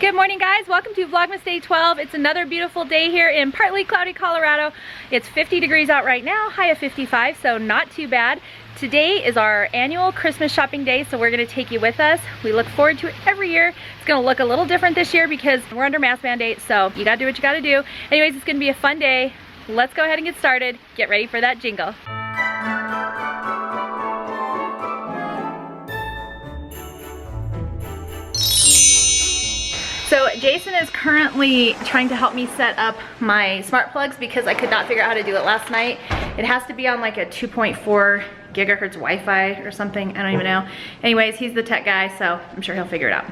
Good morning, guys. Welcome to Vlogmas Day 12. It's another beautiful day here in partly cloudy Colorado. It's 50 degrees out right now, high of 55, so not too bad. Today is our annual Christmas shopping day, so we're gonna take you with us. We look forward to it every year. It's gonna look a little different this year because we're under mask mandate, so you gotta do what you gotta do. Anyways, it's gonna be a fun day. Let's go ahead and get started. Get ready for that jingle. So Jason is currently trying to help me set up my smart plugs because I could not figure out how to do it last night. It has to be on like a 2.4 gigahertz Wi-Fi or something, I don't even know. Anyways, he's the tech guy, so I'm sure he'll figure it out.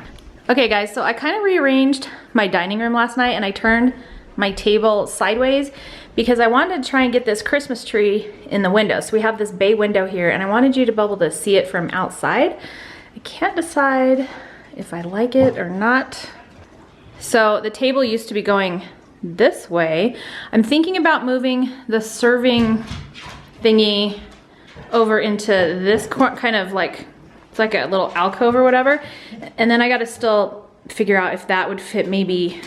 Okay guys, so I kind of rearranged my dining room last night and I turned my table sideways because I wanted to try and get this Christmas tree in the window. So we have this bay window here and I wanted you to be able to see it from outside. I can't decide if I like it or not. So the table used to be going this way. I'm thinking about moving the serving thingy over into this kind of like, it's like a little alcove or whatever. And then I gotta still figure out if that would fit maybe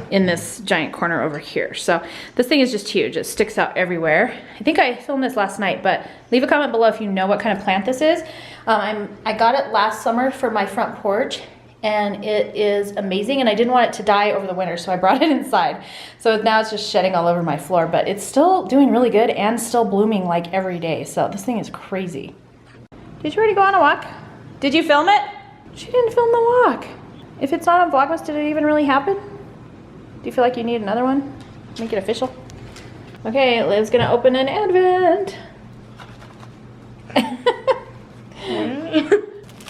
in this giant corner over here. So this thing is just huge. It sticks out everywhere. I think I filmed this last night, but leave a comment below if you know what kind of plant this is. I got it last summer for my front porch. And it is amazing, and I didn't want it to die over the winter, so I brought it inside. So now it's just shedding all over my floor, but it's still doing really good and still blooming like every day. So this thing is crazy. Did you already go on a walk? Did you film it? She didn't film the walk. If it's not on Vlogmas, did it even really happen? Do you feel like you need another one? Make it official. Okay, Liv's gonna open an advent.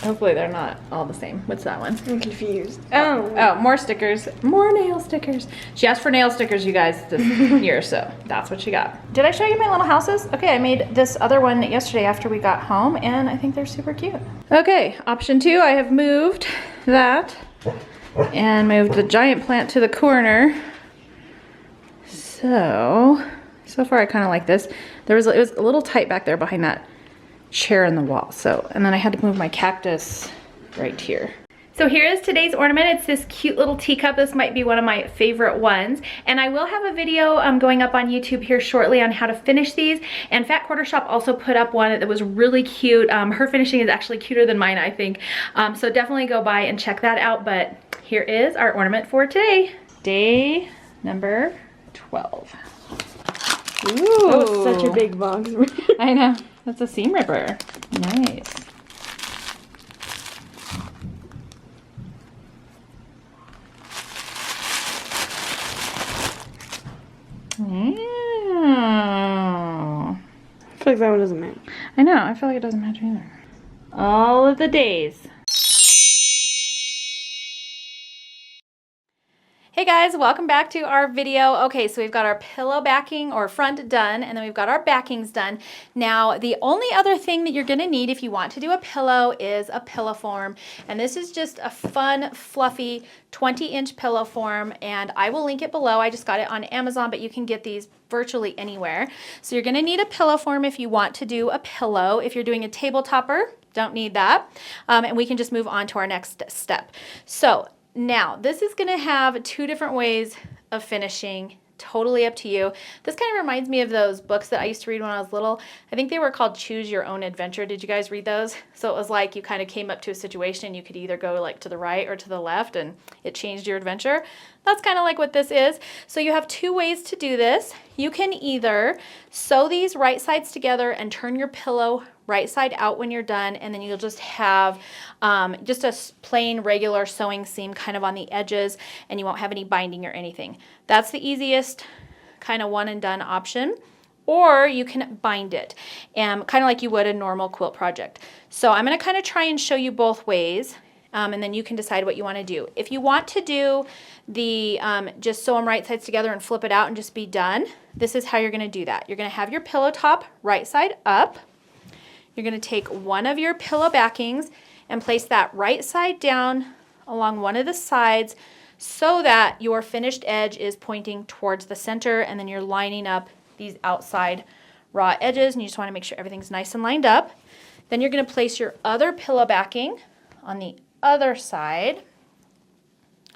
Hopefully they're not all the same. What's that one? I'm confused. Oh, more stickers. More nail stickers. She asked for nail stickers, you guys, this year, so that's what she got. Did I show you my little houses? Okay, I made this other one yesterday after we got home, and I think they're super cute. Okay, option 2, I have moved that and moved the giant plant to the corner. So far I kind of like this. It was a little tight back there behind that chair in the wall. So, and then I had to move my cactus right here. So here is today's ornament. It's this cute little teacup. This might be one of my favorite ones. And I will have a video going up on YouTube here shortly on how to finish these. And Fat Quarter Shop also put up one that was really cute. Her finishing is actually cuter than mine, I think. So definitely go by and check that out. But here is our ornament for today. Day number 12. Ooh. That was such a big box. I know. That's a seam ripper. Nice. Yeah. I feel like that one doesn't match. I know. I feel like it doesn't match either. All of the days. Hey guys, welcome back to our video. Okay, so we've got our pillow backing or front done, and then we've got our backings done. Now, the only other thing that you're gonna need if you want to do a pillow is a pillow form. And this is just a fun, fluffy 20-inch pillow form, and I will link it below. I just got it on Amazon, but you can get these virtually anywhere. So you're gonna need a pillow form if you want to do a pillow. If you're doing a table topper, don't need that. And we can just move on to our next step. So, now, this is gonna have 2 different ways of finishing, totally up to you. This kind of reminds me of those books that I used to read when I was little. I think they were called Choose Your Own Adventure. Did you guys read those? So it was like you kind of came up to a situation and you could either go like to the right or to the left and it changed your adventure. That's kind of like what this is. So you have 2 ways to do this. You can either sew these right sides together and turn your pillow right side out when you're done, and then you'll just have just a plain regular sewing seam kind of on the edges, and you won't have any binding or anything. That's the easiest kind of one and done option. Or you can bind it, kind of like you would a normal quilt project. So I'm going to kind of try and show you both ways, and then you can decide what you want to do. If you want to do the just sew them right sides together and flip it out and just be done, this is how you're going to do that. You're going to have your pillow top right side up. You're going to take one of your pillow backings and place that right side down along one of the sides so that your finished edge is pointing towards the center, and then you're lining up these outside raw edges, and you just want to make sure everything's nice and lined up. Then you're going to place your other pillow backing on the other side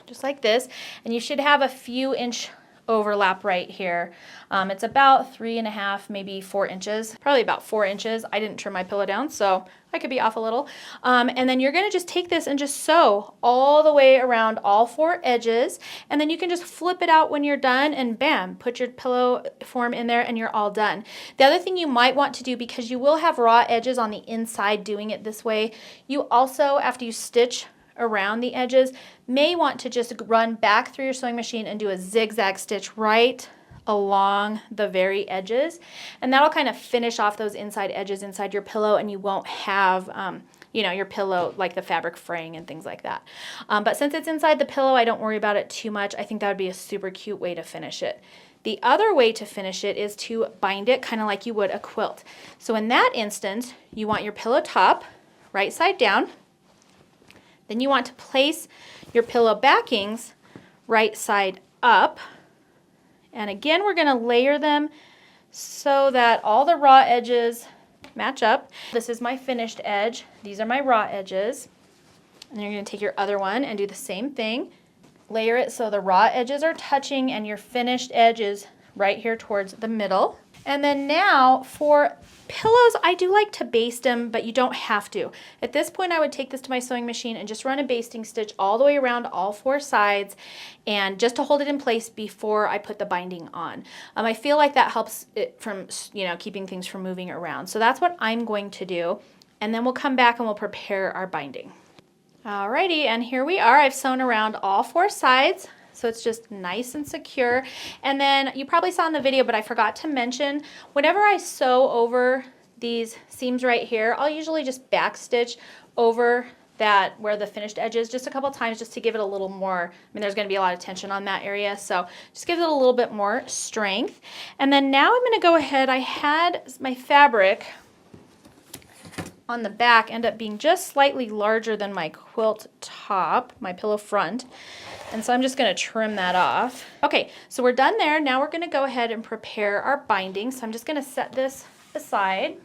just like this. And you should have a few inch overlap right here. It's about 3.5, maybe 4 inches, probably about 4 inches. I didn't trim my pillow down, so I could be off a little. And then you're gonna just take this and just sew all the way around all 4 edges, and then you can just flip it out when you're done, and bam, put your pillow form in there and you're all done. The other thing you might want to do, because you will have raw edges on the inside doing it this way, you also, after you stitch around the edges, may want to just run back through your sewing machine and do a zigzag stitch right along the very edges, and that'll kind of finish off those inside edges inside your pillow, and you won't have you know, your pillow, like the fabric fraying and things like that. But since it's inside the pillow, I don't worry about it too much. I think that would be a super cute way to finish it. The other way to finish it is to bind it kind of like you would a quilt. So in that instance, you want your pillow top right side down. Then you want to place your pillow backings right side up. And again, we're going to layer them so that all the raw edges match up. This is my finished edge. These are my raw edges. And you're going to take your other one and do the same thing. Layer it so the raw edges are touching and your finished edge is right here towards the middle. And then now for pillows, I do like to baste them, but you don't have to. At this point, I would take this to my sewing machine and just run a basting stitch all the way around all 4 sides, and just to hold it in place before I put the binding on. I feel like that helps it from, you know, keeping things from moving around. So that's what I'm going to do. And then we'll come back and we'll prepare our binding. Alrighty, and here we are. I've sewn around all 4 sides. So it's just nice and secure. And then you probably saw in the video, but I forgot to mention, whenever I sew over these seams right here, I'll usually just back stitch over that where the finished edge is just a couple times, just to give it a little more, I mean, there's gonna be a lot of tension on that area, so just gives it a little bit more strength. And then now I'm gonna go ahead, I had my fabric on the back end up being just slightly larger than my quilt top, my pillow front. And so I'm just going to trim that off. Okay, so we're done there. Now we're going to go ahead and prepare our binding. So I'm just going to set this aside.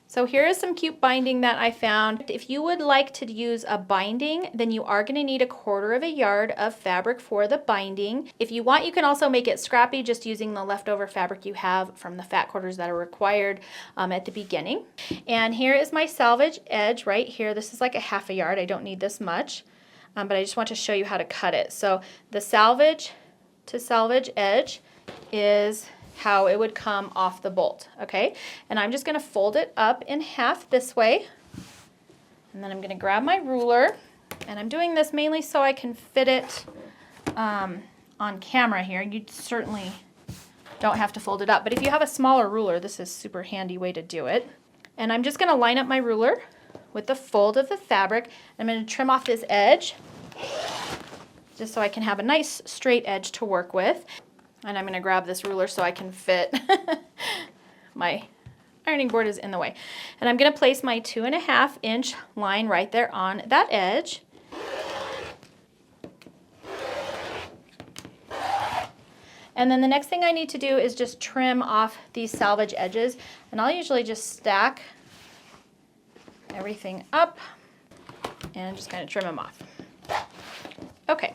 So here is some cute binding that I found. If you would like to use a binding, then you are going to need 1/4 yard of fabric for the binding. If you want, you can also make it scrappy just using the leftover fabric you have from the fat quarters that are required at the beginning. And here is my salvage edge right here. This is like 1/2 yard. I don't need this much. But I just want to show you how to cut it. So the salvage to salvage edge is how it would come off the bolt, okay? And I'm just gonna fold it up in half this way. And then I'm gonna grab my ruler, and I'm doing this mainly so I can fit it on camera here. You certainly don't have to fold it up, but if you have a smaller ruler, this is a super handy way to do it. And I'm just gonna line up my ruler with the fold of the fabric. I'm going to trim off this edge just so I can have a nice straight edge to work with. And I'm going to grab this ruler so I can fit. My ironing board is in the way. And I'm going to place my 2.5 inch line right there on that edge. And then the next thing I need to do is just trim off these salvage edges. And I'll usually just stack everything up and just kind of trim them off. Okay.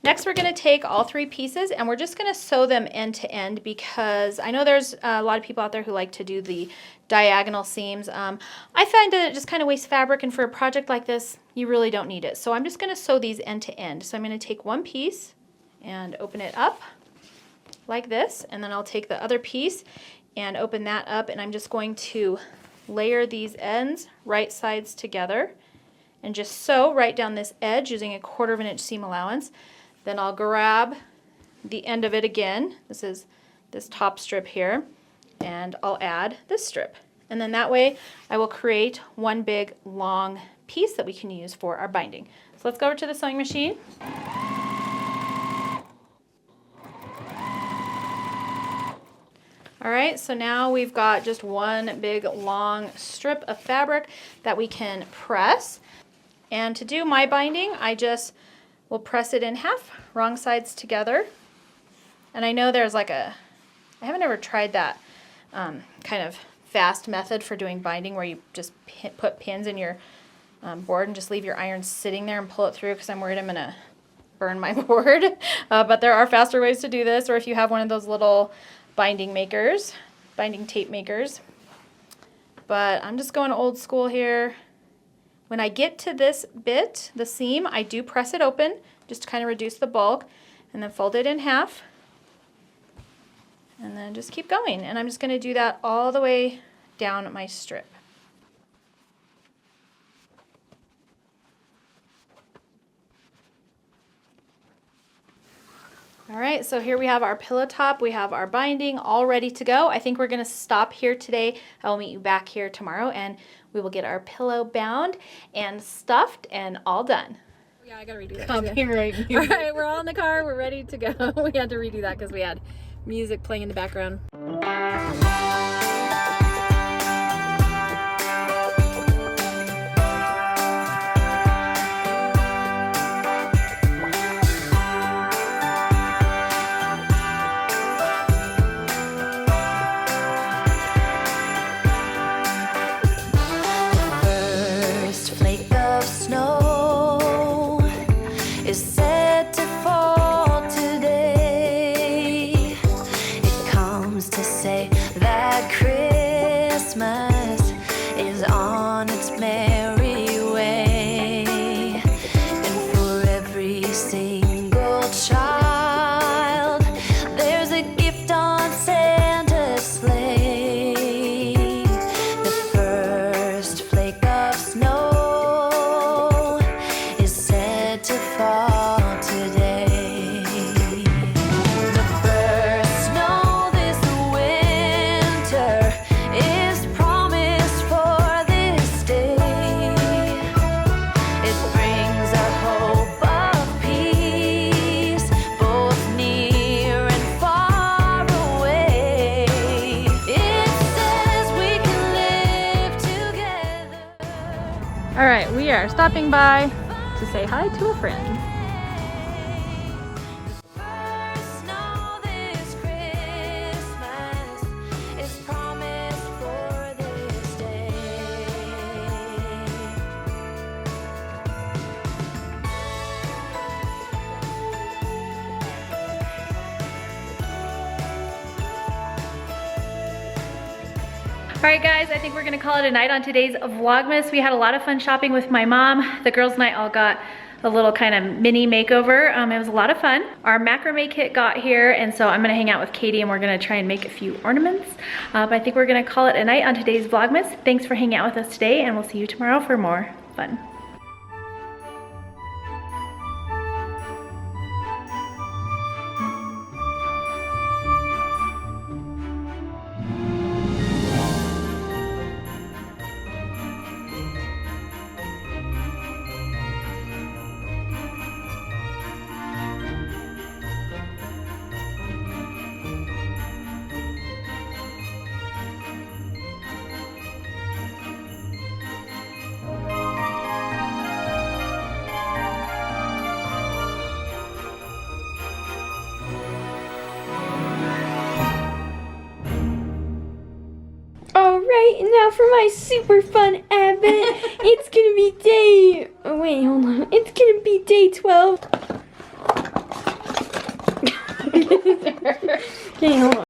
Next, we're going to take all 3 pieces and we're just going to sew them end to end, because I know there's a lot of people out there who like to do the diagonal seams. I find that it just kind of wastes fabric, and for a project like this, you really don't need it. So I'm just going to sew these end to end. So I'm going to take one piece and open it up like this, and then I'll take the other piece and open that up, and I'm just going to layer these ends right sides together and just sew right down this edge using 1/4 inch seam allowance. Then I'll grab the end of it again. This is this top strip here, and I'll add this strip. And then that way I will create one big long piece that we can use for our binding. So let's go over to the sewing machine. All right, so now we've got just one big long strip of fabric that we can press. And to do my binding, I just will press it in half, wrong sides together. And I know there's like I haven't ever tried that kind of fast method for doing binding where you just put pins in your board and just leave your iron sitting there and pull it through because I'm worried I'm going to burn my board. But there are faster ways to do this, or if you have one of those little binding tape makers. But I'm just going old school here. When I get to this bit, the seam, I do press it open just to kind of reduce the bulk, and then fold it in half. And then just keep going. And I'm just going to do that all the way down my strip. All right, so here we have our pillow top. We have our binding all ready to go. I think we're going to stop here today. I will meet you back here tomorrow, and we will get our pillow bound and stuffed and all done. Yeah, I got to redo that. Copyright music. All right, we're all in the car. We're ready to go. We had to redo that because we had music playing in the background. All right, we are stopping by to say hi to a friend. Alright guys, I think we're gonna call it a night on today's Vlogmas. We had a lot of fun shopping with my mom. The girls and I all got a little kind of mini makeover. It was a lot of fun. Our macrame kit got here, and so I'm gonna hang out with Katie and we're gonna try and make a few ornaments. But I think we're gonna call it a night on today's Vlogmas. Thanks for hanging out with us today, and we'll see you tomorrow for more fun. Alright, and now for my super fun advent. It's gonna be day... Oh wait, hold on. It's gonna be day 12. Okay, hold on.